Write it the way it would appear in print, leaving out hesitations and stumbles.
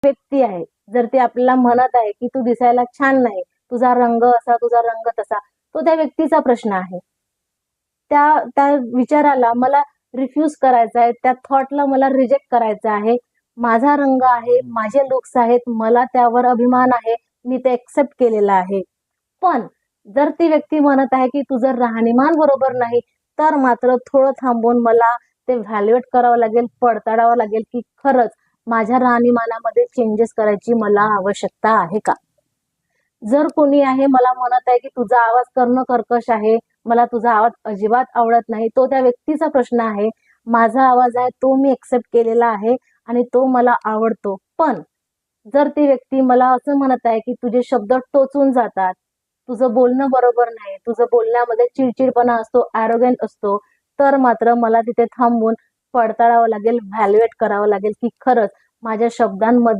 व्यक्ती आहे, जर ती आपल्याला म्हणत आहे की तू दिसायला छान नाही, तुझा रंग असा, तुझा रंग तसा, तो त्या व्यक्तीचा प्रश्न आहे. त्या त्या विचाराला मला रिफ्यूज करायचा आहे, त्या थॉटला मला रिजेक्ट करायचं आहे. माझा रंग आहे, माझे लुक्स आहेत, मला त्यावर अभिमान आहे, मी ते एक्सेप्ट केलेलं आहे. पण जर ती व्यक्ती म्हणत आहे की तुझं राहणीमान बरोबर नाही, तर मात्र थोडं थांबून मला ते व्हॅल्युएट करावं लागेल, पडताळावं लागेल की खरंच माझ्या राहणीमानामध्ये चेंजेस करायची मला आवश्यकता आहे का? जर कोणी आहे मला म्हणत आहे की तुझा आवाज करणं कर्कश आहे, मला तुझा आवाज अजिबात आवडत नाही, तो त्या व्यक्तीचा प्रश्न आहे. माझा आवाज आहे तो मी एक्सेप्ट केलेला आहे आणि तो मला आवडतो. पण जर ती व्यक्ती मला असं म्हणत आहे की तुझे शब्द टोचून जातात, तुझं बोलणं बरोबर नाही, तुझं बोलण्यामध्ये चिडचिडपणा असतो, ॲरोगंट असतो, तर मात्र मला तिथे थांबून पडताळावं लागेल, व्हॅल्युएट करावं लागेल की खरंच माझ्या शब्दांमध्ये